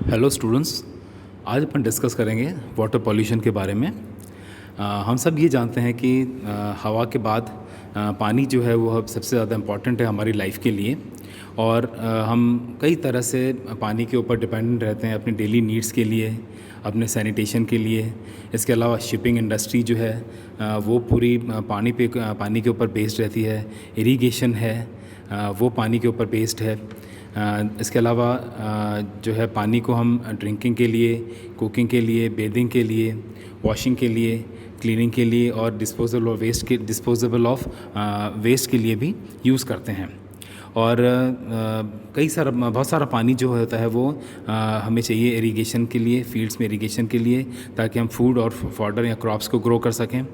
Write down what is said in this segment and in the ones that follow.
Hello students. आज अपन discuss करेंगे water pollution के बारे में। हम सब ये जानते हैं कि हवा के बाद पानी जो है वो अब सबसे ज़्यादा इम्पॉर्टेंट है हमारी लाइफ के लिए। और हम कई तरह से पानी के ऊपर डिपेंडेंट रहते हैं अपनी डेली नीड्स के लिए, अपने सैनिटेशन के लिए। इसके अलावा शिपिंग इंडस्ट्री जो है वो पूरी पानी के ऊपर बेस्ड रहती है। इरिगेशन है वो पानी के ऊपर बेस्ड है। इसके अलावा जो है पानी को हम ड्रिंकिंग के लिए, कुकिंग के लिए, बेदिंग के लिए, वॉशिंग के लिए, क्लीनिंग के लिए और डिस्पोजेबल ऑफ वेस्ट के लिए भी यूज़ करते हैं। और बहुत सारा पानी जो होता है वो हमें चाहिए इरिगेशन के लिए, फील्ड्स में इरिगेशन के लिए, ताकि हम फूड और फॉडर या क्रॉप्स को ग्रो कर सकें।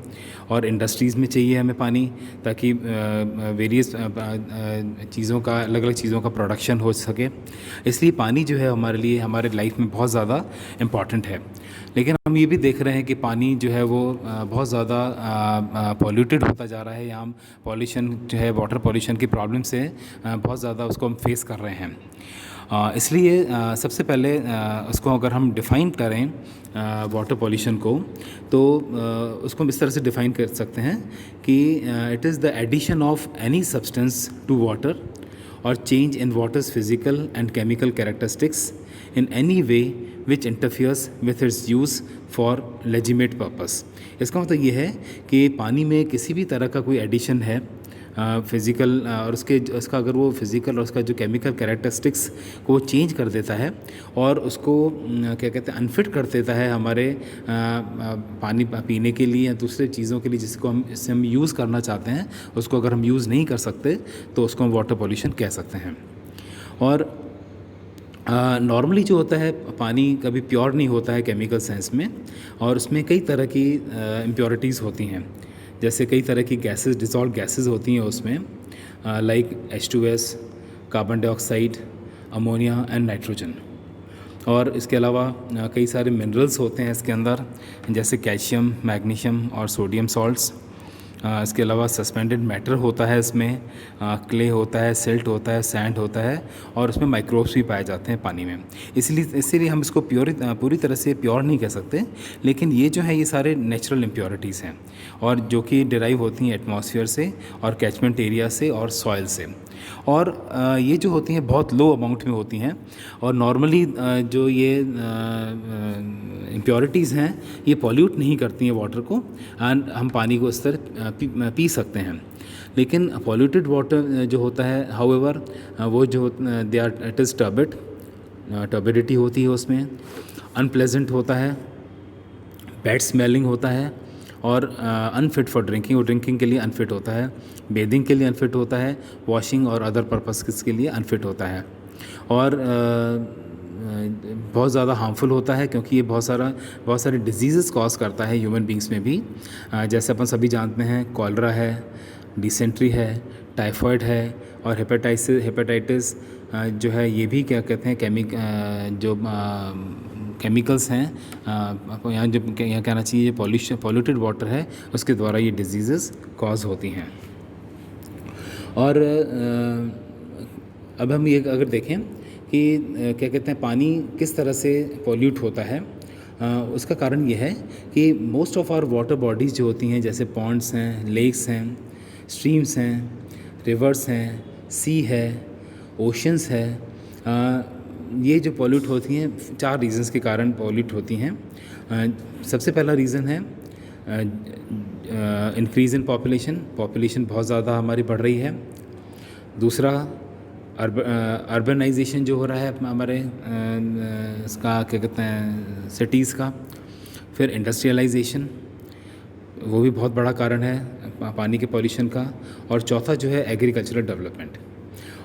और इंडस्ट्रीज़ में चाहिए हमें पानी, ताकि वेरियस चीज़ों का, अलग अलग चीज़ों का प्रोडक्शन हो सके। इसलिए पानी जो है हमारे लिए, हमारे लाइफ में बहुत ज़्यादा इम्पॉर्टेंट है। लेकिन हम ये भी देख रहे हैं कि पानी जो है वो बहुत ज़्यादा पॉल्यूटेड होता जा रहा है, या हम पॉल्यूशन जो है, वाटर पॉल्यूशन की प्रॉब्लम से बहुत ज़्यादा उसको हम फेस कर रहे हैं। इसलिए सबसे पहले उसको अगर हम डिफ़ाइन करें वाटर पॉल्यूशन को, तो उसको हम इस तरह से डिफ़ाइन कर सकते हैं कि it is the addition of any substance to water और change in water's physical and chemical characteristics in any way which interferes with its use for legitimate purpose. इसका मतलब ये है कि पानी में किसी भी तरह का कोई एडिशन है फिज़िकल, और उसका अगर वो फिज़िकल और उसका जो केमिकल कैरेक्टरिस्टिक्स को चेंज कर देता है और उसको क्या कहते हैं, अनफिट कर देता है हमारे पानी पीने के लिए या दूसरे चीज़ों के लिए जिससे हम यूज़ करना चाहते हैं, उसको अगर हम यूज़ नहीं कर सकते तो उसको हम वाटर पॉल्यूशन कह सकते हैं। और नॉर्मली जो होता है, पानी कभी प्योर नहीं होता है केमिकल सेंस में, और उसमें कई तरह की इम्प्योरिटीज़ होती हैं। जैसे कई तरह की गैसेस, डिसॉल्व गैसेस होती हैं उसमें, like H2S, carbon dioxide, ammonia and nitrogen. और इसके अलावा कई सारे मिनरल्स होते हैं इसके अंदर, जैसे कैल्शियम, मैग्नीशियम और सोडियम सॉल्ट्स। इसके अलावा सस्पेंडेड मैटर होता है इसमें, क्ले होता है, सिल्ट होता है, सैंड होता है, और उसमें माइक्रोब्स भी पाए जाते हैं पानी में। इसीलिए हम इसको पूरी तरह से प्योर नहीं कह सकते, लेकिन ये जो है ये सारे नेचुरल इम्प्योरिटीज़ हैं, और जो कि डिराइव होती हैं एटमॉस्फेयर से और कैचमेंट एरिया से और सॉइल से। और ये जो होती हैं बहुत लो अमाउंट में होती हैं, और नॉर्मली जो ये इम्प्योरिटीज़ हैं ये पॉल्यूट नहीं करती हैं वाटर को, एंड हम पानी को इस तरह पी सकते हैं। लेकिन पॉल्यूटेड वाटर जो होता है, हाउएवर, वो जो they are, it is turbidity होती है उसमें, अनप्लेजेंट होता है, बैड स्मेलिंग होता है, और अनफिट फॉर ड्रिंकिंग, और ड्रिंकिंग के लिए अनफिट होता है, बेदिंग के लिए अनफिट होता है, वॉशिंग और अदर पर्पस के लिए अनफिट होता है। और बहुत ज़्यादा हार्मफुल होता है, क्योंकि ये बहुत सारे डिजीज़ कॉज करता है ह्यूमन बींग्स में भी। जैसे अपन सभी जानते हैं, कॉलरा है, डिसेंट्री है, टाइफॉइड है, और हेपेटाइटिस जो है, ये भी क्या कहते हैं, केमिकल्स हैं, यहाँ कहना चाहिए, ये पॉल्यूटेड वाटर है, उसके द्वारा ये डिजीज़ कॉज होती हैं। और अब हम ये अगर देखें कि क्या कहते हैं, पानी किस तरह से पॉल्यूट होता है, उसका कारण ये है कि most of our water bodies जो होती हैं, जैसे पॉन्ड्स हैं, लेक्स हैं, स्ट्रीम्स हैं, रिवर्स हैं, सी है, ओशंस है, ये जो पॉल्यूट होती हैं 4 रीज़न्स के कारण पॉल्यूट होती हैं। सबसे पहला रीज़न है इंक्रीज़ इन पॉपुलेशन बहुत ज़्यादा हमारी बढ़ रही है। दूसरा, अर्बनाइजेशन जो हो रहा है हमारे इसका क्या कहते हैं, सिटीज़ का। फिर इंडस्ट्रियलाइजेशन, वो भी बहुत बड़ा कारण है पानी के पॉल्यूशन का। और चौथा जो है एग्रीकल्चरल डेवलपमेंट।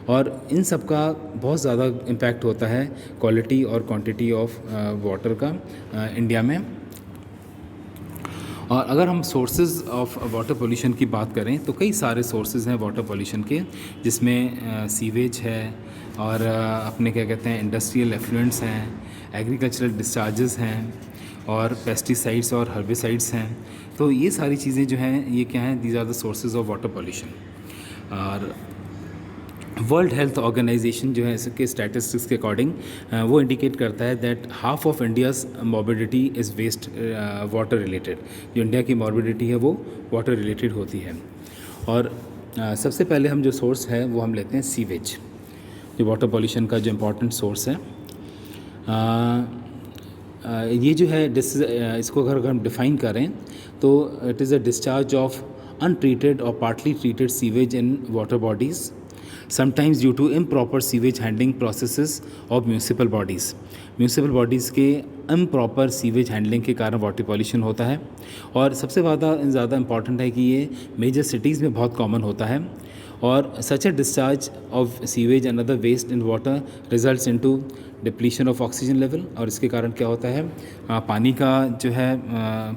और इन सब का बहुत ज़्यादा इम्पैक्ट होता है क्वालिटी और क्वांटिटी ऑफ वाटर का इंडिया में। और अगर हम सोर्सेज ऑफ वाटर पोल्यूशन की बात करें, तो कई सारे सोर्सेज हैं वाटर पोल्यूशन के, जिसमें सीवेज है, और अपने क्या कहते हैं, इंडस्ट्रियल एफ्लुएंट्स हैं, एग्रीकल्चरल डिस्चार्जेस हैं, और पेस्टिसाइड्स और हर्बिसाइड्स हैं। तो ये सारी चीज़ें जो हैं, ये क्या हैं, these are the sources of water pollution. और वर्ल्ड हेल्थ ऑर्गेनाइजेशन जो है इसके स्टैटिस्टिक्स के अकॉर्डिंग वो इंडिकेट करता है that half of India's morbidity is waste water related. जो इंडिया की मॉर्बिडिटी है वो वाटर रिलेटेड होती है। और सबसे पहले हम जो सोर्स है वो हम लेते हैं सीवेज, जो वाटर पॉल्यूशन का जो इम्पोर्टेंट सोर्स है। ये जो है इसको अगर हम डिफ़ाइन करें तो it is a discharge of untreated और partly treated sewage in water bodies, sometimes due to improper sewage handling processes of municipal bodies. Municipal bodies के इम्प्रॉपर सीवेज हैंडलिंग के कारण वाटर पॉल्यूशन होता है। और सबसे ज़्यादा इम्पॉर्टेंट है कि ये मेजर सिटीज़ में बहुत कॉमन होता है। और such a discharge of sewage and other waste in water results into depletion of oxygen level. और इसके कारण क्या होता है, पानी का जो है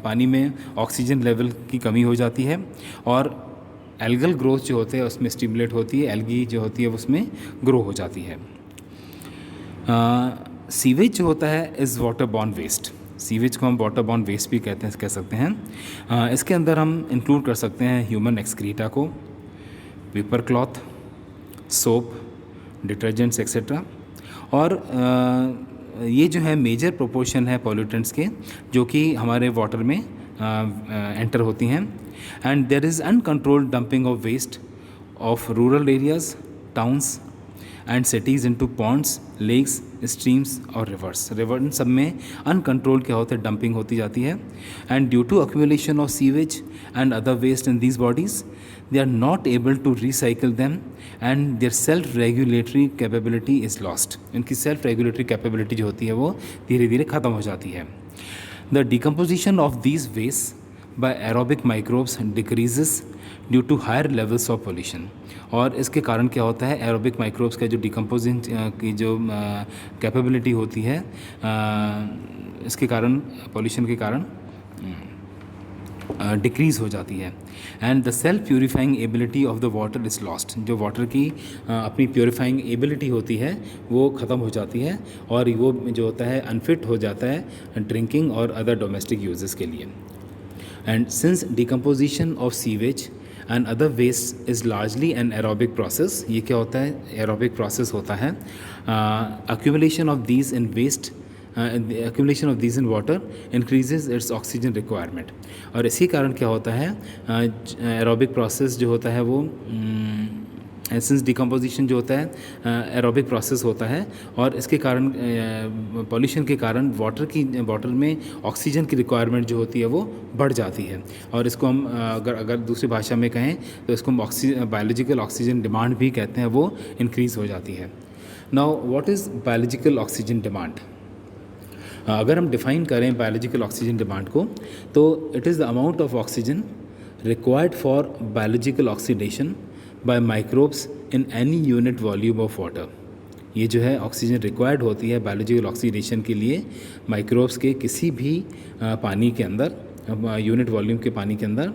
पानी में ऑक्सीजन लेवल की कमी हो जाती है और एल्गल ग्रोथ जो होते हैं उसमें स्टिमुलेट होती है, एल्गी जो होती है उसमें ग्रो हो जाती है। सीवेज जो होता है is water borne waste. Sewage को हम वाटर बॉर्न वेस्ट भी कह सकते हैं। इसके अंदर हम इंक्लूड कर सकते हैं ह्यूमन एक्सक्रीटा को, paper cloth, soap, detergents etcetera. और ये जो है मेजर प्रोपोर्शन है पॉल्यूटेंट्स के जो कि हमारे वाटर में एंटर होती हैं। And there is uncontrolled dumping of waste of rural areas, towns and cities into ponds, lakes, streams और रिवर्स। रिवर सब में अनकंट्रोल्ड क्या होता है, डंपिंग होती जाती है। And due to accumulation of sewage and other waste in these bodies they are not able to recycle them and their self regulatory capability is lost। इनकी self regulatory capability जो होती है वो धीरे धीरे ख़त्म हो जाती है। The decomposition of these wastes by aerobic microbes decreases due to higher levels of pollution। और इसके कारण क्या होता है, एरोबिक माइक्रोब्स का जो डिकम्पोजिंग की जो कैपेबिलिटी होती है इसके कारण, पॉल्यूशन के कारण डिक्रीज़ हो जाती है। And the self purifying ability of the water is lost. जो वाटर की अपनी प्योरीफाइंग एबिलिटी होती है वो ख़त्म हो जाती है और वो जो होता है अनफिट हो जाता है ड्रिंकिंग और अदर डोमेस्टिक यूजेस के लिए। And since decomposition of sewage and other waste is largely an aerobic process. ये क्या होता है, एरोबिक प्रोसेस होता है। Accumulation of these in waste accumulation of these in water increases its oxygen requirement। और इसी कारण क्या होता है, एरोबिक प्रोसेस जो होता है वो एसेंस डिकम्पोजिशन जो होता है एरोबिक प्रोसेस होता है और इसके कारण पॉल्यूशन के कारण वाटर में ऑक्सीजन की रिक्वायरमेंट जो होती है वो बढ़ जाती है। और इसको हम अगर दूसरी भाषा में कहें तो इसको हम बायोलॉजिकल ऑक्सीजन डिमांड भी कहते हैं, वो इंक्रीज़ हो जाती है। Now what is biological oxygen demand? अगर हम डिफ़ाइन करें बायोलॉजिकल ऑक्सीजन डिमांड को तो it is the amount of oxygen required for biological oxidation by microbes in any unit volume of water. ये जो है ऑक्सीजन रिक्वायर्ड होती है बायोलॉजिकल ऑक्सीडेशन के लिए माइक्रोब्स के किसी भी पानी के अंदर, यूनिट वॉल्यूम के पानी के अंदर।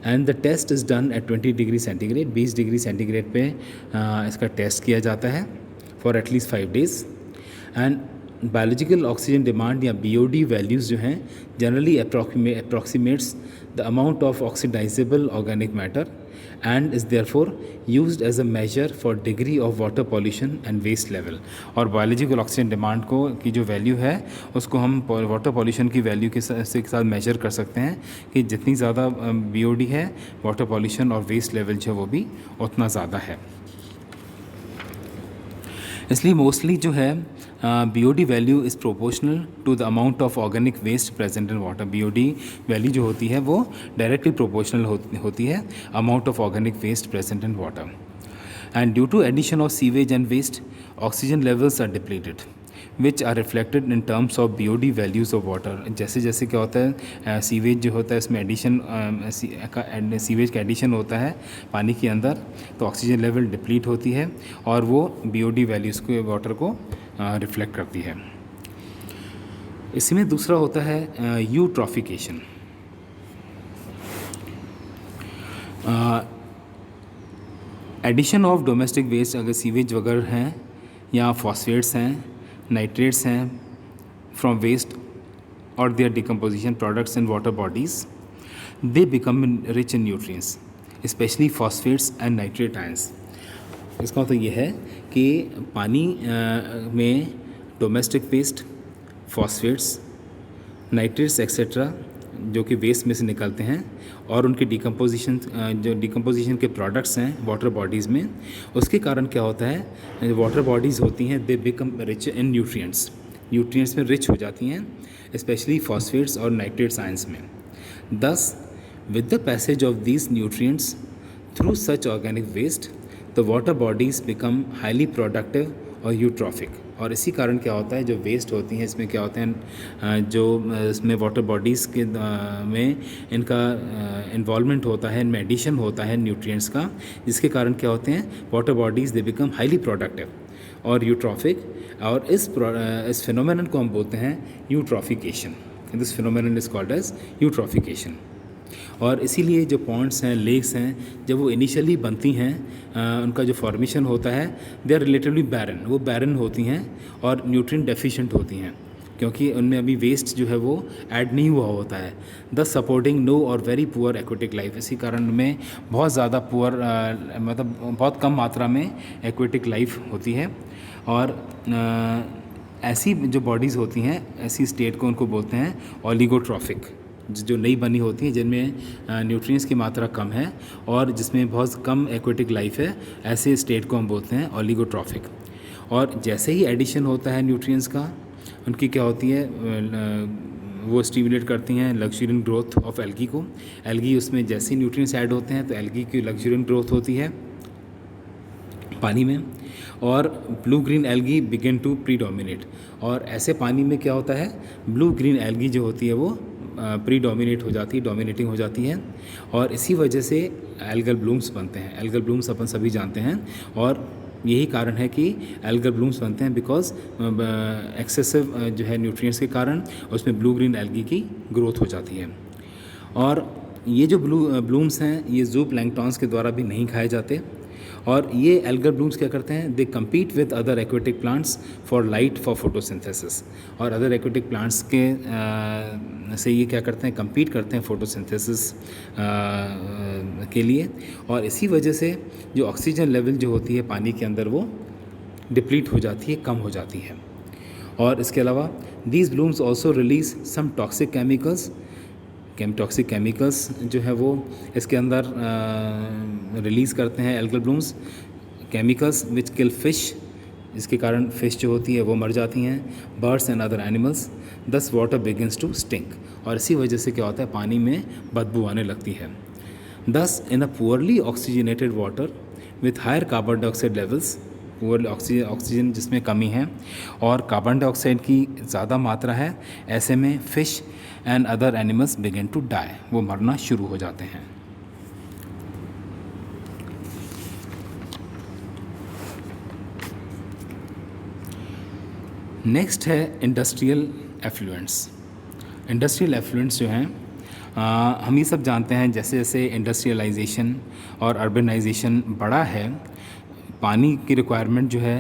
And the test is done at 20 degree centigrade. 20 degree centigrade पे इसका टेस्ट किया जाता है for at least 5 days. And biological oxygen demand या BOD वैल्यूज़ जो हैं generally approximates the amount of oxidizable organic matter and is therefore used as a measure for degree of water pollution and waste level. और biological oxygen demand को की जो value है उसको हम वाटर पॉल्यूशन की वैल्यू के साथ मेजर कर सकते हैं कि जितनी ज़्यादा BOD है वाटर पॉल्यूशन और वेस्ट लेवल जो वो भी उतना ज़्यादा है। इसलिए मोस्टली जो है BOD value is proportional to the amount of organic waste present in water. BOD value जो होती है वो डायरेक्टली प्रोपोर्शनल होती है amount of organic waste present in water. And due to addition of sewage and waste oxygen levels are depleted which are reflected in terms of BOD values of water. जैसे जैसे क्या होता है sewage जो होता है इसमें एडिशन सीवेज का एडिशन होता है पानी के अंदर तो ऑक्सीजन लेवल डिप्लीट होती है और वो BOD वैल्यूज़ को वाटर को रिफ्लेक्ट करती है। इसी में दूसरा होता है eutrophication. Addition of domestic waste, अगर सीवेज वगैरह हैं या फॉस्फेट्स हैं, नाइट्रेट्स हैं फ्रॉम वेस्ट और their decomposition products in water bodies, they become rich in nutrients specially phosphates and nitrate ions. इसका मतलब ये है कि पानी में domestic waste, phosphates, nitrates etcetera जो कि वेस्ट में से निकलते हैं, और उनके डिकम्पोजिशन के प्रोडक्ट्स हैं वाटर बॉडीज़ में, उसके कारण क्या होता है, वाटर बॉडीज़ होती हैं they become rich in nutrients में रिच हो जाती हैं, स्पेशली फॉस्फेट्स और नाइट्रेट्स आयंस में। Thus, with the passage of these nutrients through such organic waste the water bodies become highly productive और यूट्रॉफिक। और इसी कारण क्या होता है, जो वेस्ट होती हैं इसमें क्या होते हैं, जो इसमें वाटर बॉडीज़ के में इनका इन्वॉल्वमेंट होता है, इनमें एडिशन होता है न्यूट्रिएंट्स का, जिसके कारण क्या होते हैं, water bodies they become highly productive और यूट्रॉफिक। और इस फिनोमेनन को हम बोलते हैं eutrophication. This phenomenon is called as eutrophication. और इसीलिए जो पॉन्ड्स हैं, लेक्स हैं, जब वो इनिशियली बनती हैं, उनका जो फॉर्मेशन होता है, दे आर रिलेटिवली बैरन, वो बैरन होती हैं और न्यूट्रिएंट डेफिशिएंट होती हैं, क्योंकि उनमें अभी वेस्ट जो है वो ऐड नहीं हुआ होता है, दस सपोर्टिंग नो और वेरी पुअर एक्वेटिक लाइफ। इसी कारण में बहुत ज़्यादा पुअर मतलब बहुत कम मात्रा में एक्वेटिक लाइफ होती है। और ऐसी जो बॉडीज़ होती हैं, ऐसी स्टेट को उनको बोलते हैं ओलिगोट्रॉफिक, जो नई बनी होती हैं, जिनमें न्यूट्रिएंट्स की मात्रा कम है और जिसमें बहुत कम एक्वेटिक लाइफ है, ऐसे स्टेट को हम बोलते हैं ओलिगोट्रॉफिक। और जैसे ही एडिशन होता है न्यूट्रिएंट्स का, उनकी क्या होती है, वो स्टिमुलेट करती हैं लग्जूरियंट ग्रोथ ऑफ एल्गी को। एल्गी, उसमें जैसे ही न्यूट्रिएंट्स ऐड होते हैं तो एल्गी की लग्जूरियंट ग्रोथ होती है पानी में, और blue green algae begin to predominate. और ऐसे पानी में क्या होता है, ब्लू ग्रीन एल्गी जो होती है वो प्रीडोमिनेट हो जाती है, डोमिनेटिंग हो जाती है, और इसी वजह से एल्गल ब्लूम्स बनते हैं। एल्गल ब्लूम्स अपन सभी जानते हैं, और यही कारण है कि एल्गल ब्लूम्स बनते हैं, बिकॉज एक्सेसिव जो है न्यूट्रिएंट्स के कारण उसमें ब्लू ग्रीन एल्गी की ग्रोथ हो जाती है। और ये जो ब्लूम्स हैं, ये जू प्लैंक्टॉन्स के द्वारा भी नहीं खाए जाते। और ये एल्गल ब्लूम्स क्या करते हैं, दे compete with other aquatic plants for light for photosynthesis. और अदर एक्वेटिक प्लांट्स के से ये क्या करते हैं, कम्पीट करते हैं फोटोसिंथेसिस के लिए। और इसी वजह से जो ऑक्सीजन लेवल जो होती है पानी के अंदर, वो डिप्लीट हो जाती है, कम हो जाती है। और इसके अलावा these blooms also release some toxic chemicals, toxic chemicals जो है वो इसके अंदर रिलीज़ करते हैं algal blooms, chemicals which kill fish, जिसके कारण फ़िश जो होती है वो मर जाती हैं, बर्ड्स एंड अदर एनिमल्स, दस वाटर बिगिनस टू स्टिंक। और इसी वजह से क्या होता है, पानी में बदबू आने लगती है। Thus in a poorly oxygenated water with higher carbon dioxide levels, poor oxygen जिसमें कमी है और कार्बन डाइऑक्साइड की ज़्यादा मात्रा है, ऐसे में fish and other animals begin to die, वो मरना शुरू हो जाते हैं। नेक्स्ट है इंडस्ट्रियल एफ्लुएंट्स। इंडस्ट्रियल एफ्लुएंट्स जो हैं, हम ये सब जानते हैं, जैसे जैसे इंडस्ट्रियलाइजेशन और अर्बनाइजेशन बड़ा है, पानी की रिक्वायरमेंट जो है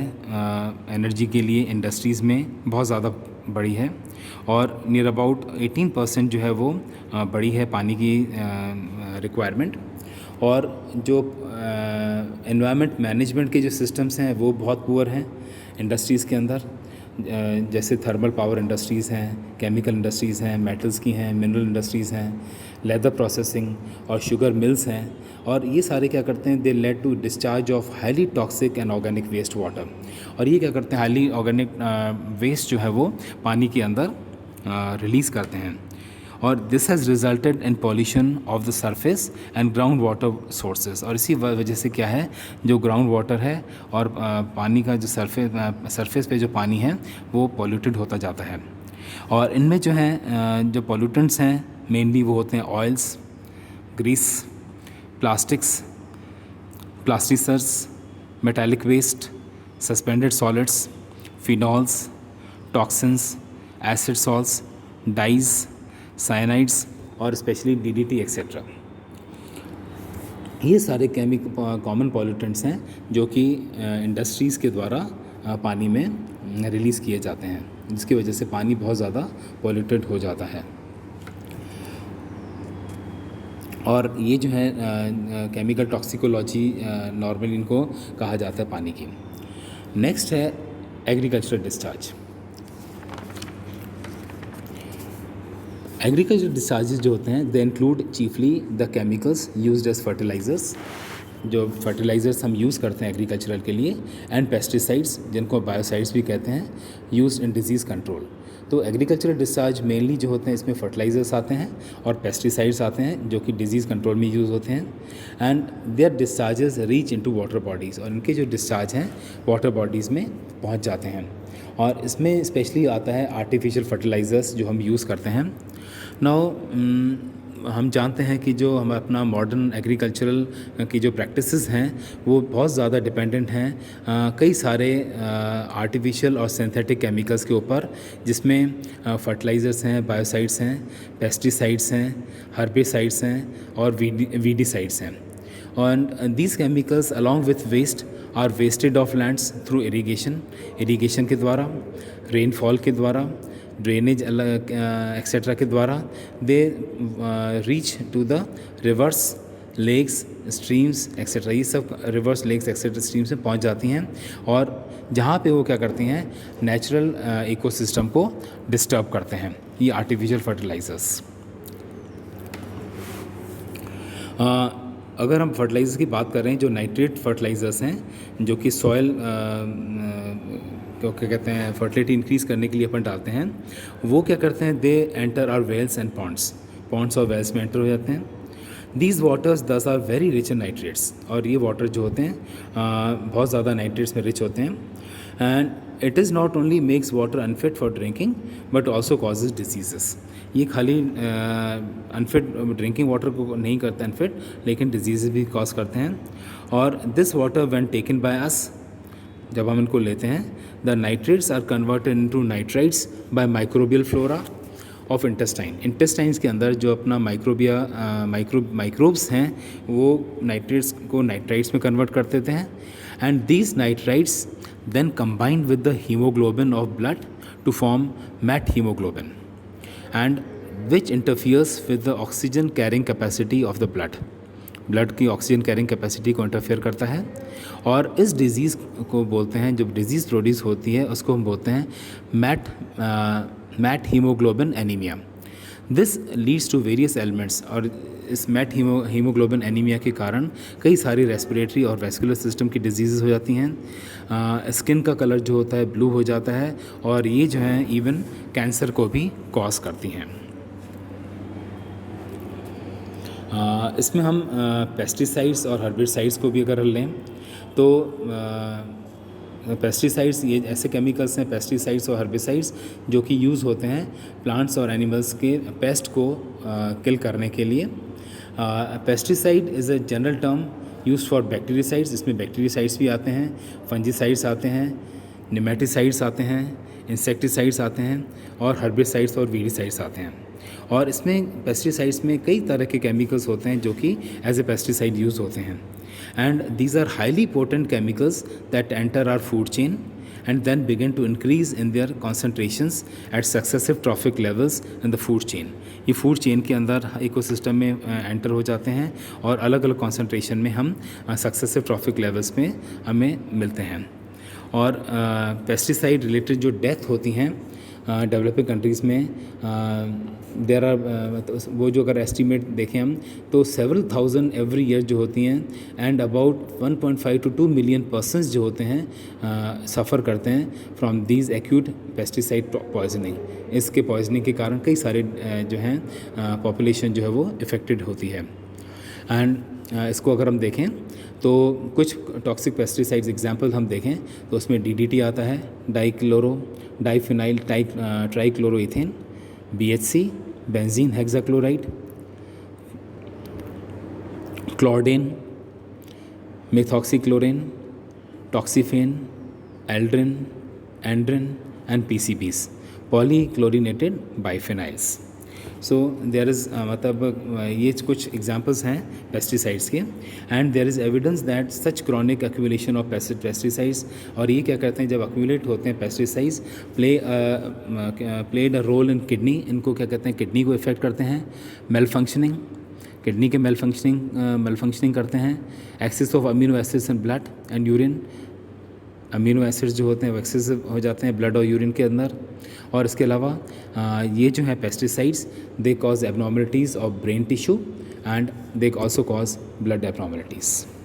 एनर्जी के लिए इंडस्ट्रीज़ में बहुत ज़्यादा बड़ी है, और नियर अबाउट 18% जो है वो बड़ी है पानी की रिक्वायरमेंट। और जो एनवायरनमेंट मैनेजमेंट के जो सिस्टम्स हैं वो बहुत पुअर हैं इंडस्ट्रीज़ के अंदर, जैसे थर्मल पावर इंडस्ट्रीज़ हैं, केमिकल इंडस्ट्रीज़ हैं, मेटल्स की हैं, मिनरल इंडस्ट्रीज़ हैं, लेदर प्रोसेसिंग और शुगर मिल्स हैं। और ये सारे क्या करते हैं, they lead to discharge of highly toxic and organic waste water. और ये क्या करते हैं, हाईली ऑर्गेनिक वेस्ट जो है वो पानी के अंदर रिलीज़ करते हैं। और this has resulted in pollution of the surface and ground water sources. और इसी वजह से क्या है, जो ग्राउंड वाटर है और पानी का जो सरफेस पे जो पानी है वो पॉल्यूटेड होता जाता है। और इनमें जो हैं जो पॉल्यूटेंट्स हैं मेनली वो होते हैं oils, grease, plastics, plasticizers, metallic waste, suspended solids, phenols, toxins, acid salts, dyes, cyanides और स्पेशली डीडीटी एक्सेट्रा। ये सारे कॉमन पॉल्यूटेंट्स हैं जो कि इंडस्ट्रीज़ के द्वारा पानी में रिलीज़ किए जाते हैं, जिसकी वजह से पानी बहुत ज़्यादा पॉल्यूटेड हो जाता है। और ये जो है केमिकल टॉक्सिकोलॉजी नॉर्मली इनको कहा जाता है पानी की। नेक्स्ट है एग्रीकल्चरल डिस्चार्ज। एग्रीकल्चर डिस्चार्जेस जो होते हैं they include chiefly the chemicals used as fertilisers, जो फर्टिलाइज़र्स हम यूज़ करते हैं एग्रीकल्चरल के लिए, एंड पेस्टिसाइड्स जिनको बायोसाइड्स भी कहते हैं, यूज्ड इन डिजीज़ कंट्रोल। तो एग्रीकल्चरल डिस्चार्ज मेनली जो होते हैं इसमें फर्टिलाइज़र्स आते हैं और पेस्टिसाइड्स आते हैं जो कि डिजीज़ कंट्रोल में यूज़ होते हैं, and their discharges reach into water bodies, और इनके जो डिस्चार्ज हैं वाटर बॉडीज़ में पहुंच जाते हैं। और इसमें स्पेशली आता है आर्टिफिशियल फर्टिलाइज़र्स जो हम यूज़ करते हैं। नाउ हम जानते हैं कि जो हम अपना मॉडर्न एग्रीकल्चरल की जो प्रैक्टिसेस हैं वो बहुत ज़्यादा डिपेंडेंट हैं कई सारे आर्टिफिशियल और सिंथेटिक केमिकल्स के ऊपर, जिसमें फर्टिलाइज़र्स हैं, बायोसाइड्स हैं, पेस्टिसाइड्स हैं, हर्बिसाइड्स हैं और वीडिसाइड्स हैं। और these chemicals along with waste are washed off lands through irrigation के द्वारा, रेनफॉल के द्वारा, ड्रेनेज एक्सेट्रा के द्वारा, they reach to the rivers, lakes, streams etcetera, ये सब रिवर्स, लेक्स एक्सेट्रा स्ट्रीम्स में पहुंच जाती हैं और जहाँ पे वो क्या करती हैं नेचुरल इकोसिस्टम को डिस्टर्ब करते हैं, ये आर्टिफिशियल फर्टिलाइज़र्स। अगर हम फर्टिलाइज़र्स की बात कर रहे हैं, जो नाइट्रेट फर्टिलाइज़र्स हैं जो कि सॉइल क्या कहते हैं फर्टिलिटी इंक्रीज़ करने के लिए अपन डालते हैं, वो क्या करते हैं they enter our wells and ponds और वेल्स में एंटर हो जाते हैं। These waters thus are very rich in nitrates, और ये वाटर जो होते हैं बहुत ज़्यादा नाइट्रेट्स में रिच होते हैं। And it is not only makes water unfit for drinking but also causes diseases. ये खाली अनफिट ड्रिंकिंग वाटर को नहीं करते अनफिट, लेकिन डिजीज़ भी कॉज करते हैं। और this water when taken by us, जब हम इनको लेते हैं, the nitrates are converted into nitrites by microbial flora of intestines के अंदर जो अपना माइक्रोब्स हैं वो नाइट्रेट्स को नाइट्राइट्स में कन्वर्ट कर देते हैं। And these nitrites then combined with the haemoglobin of blood to form methaemoglobin, and which interferes with the oxygen carrying capacity of the blood की ऑक्सीजन कैरिंग कैपेसिटी को interfere करता है। और इस डिज़ीज़ को बोलते हैं, जब डिज़ीज़ प्रोड्यूस होती है उसको हम बोलते हैं methaemoglobin anaemia. This leads to various ailments, और इस मैट हीमोग्लोबिन एनीमिया के कारण कई सारी रेस्पिरेटरी और वैस्कुलर सिस्टम की डिजीज़ हो जाती हैं। स्किन का कलर जो होता है ब्लू हो जाता है, और ये जो है इवन कैंसर को भी कॉज करती हैं। इसमें हम पेस्टिसाइड्स और हर्बिसाइड्स को भी अगर लें तो पेस्टिसाइड्स ये ऐसे केमिकल्स हैं, पेस्टिसाइड्स और हर्बिसाइड्स जो कि यूज़ होते हैं प्लांट्स और एनिमल्स के पेस्ट को किल करने के लिए। Pesticide is a general term used for bactericides, इसमें बैक्टीरियासाइड्स भी आते हैं, फंजीसाइड्स आते हैं, निमेटिसाइड्स आते हैं, इंसेक्टिसाइड्स आते हैं और हर्बिसाइड्स और वीडिसाइड्स आते हैं। और इसमें पेस्टिसाइड्स में कई तरह के केमिकल्स होते हैं जो कि एज ए पेस्टिसाइड यूज़ होते हैं। And these are highly potent chemicals that enter our food chain and then begin to increase in their concentrations at successive trophic levels in the food chain. ये food chain के अंदर ecosystem में enter हो जाते हैं और अलग अलग कॉन्सेंट्रेशन में हम सक्सेसिव ट्रॉफिक लेवल्स में हमें मिलते हैं। और पेस्टिसाइड रिलेटेड जो डेथ होती हैं डेवलपिंग कंट्रीज़ में देर आर, वो जो अगर एस्टीमेट देखें हम तो सेवरल थाउजेंड एवरी ईयर जो होती हैं, and about 1.5 to 2 million persons जो होते हैं सफ़र करते हैं from these acute pesticide poisoning. इसके पॉइजनिंग के कारण कई सारे जो हैं पॉपुलेशन जो है वो इफ़ेक्टेड होती है। एंड इसको अगर हम देखें तो कुछ टॉक्सिक पेस्टिसाइड्स एग्जांपल हम देखें तो उसमें DDT आता है, diphenyl trichloroethane, BHC, benzene hexachloride, chlordane, methoxychlor, toxaphene, aldrin, endrin and PCBs, polychlorinated biphenyls. So there is मतलब ये कुछ एग्जांपल्स हैं पेस्टिसाइड्स के। And there is evidence that such chronic accumulation of pesticides, और ये क्या करते हैं जब एक्यूमुलेट होते हैं pesticides played a role in kidney, इनको क्या कहते हैं किडनी को इफ़ेक्ट करते हैं, मेल फंक्शनिंग किडनी के मेल फंक्शनिंग करते हैं। Access of amino acids in blood and urine, amino acids जो होते हैं वो एक्सेसिव हो जाते हैं ब्लड और यूरिन के अंदर। और इसके अलावा ये जो है pesticides, they cause abnormalities of brain tissue and they also cause blood abnormalities.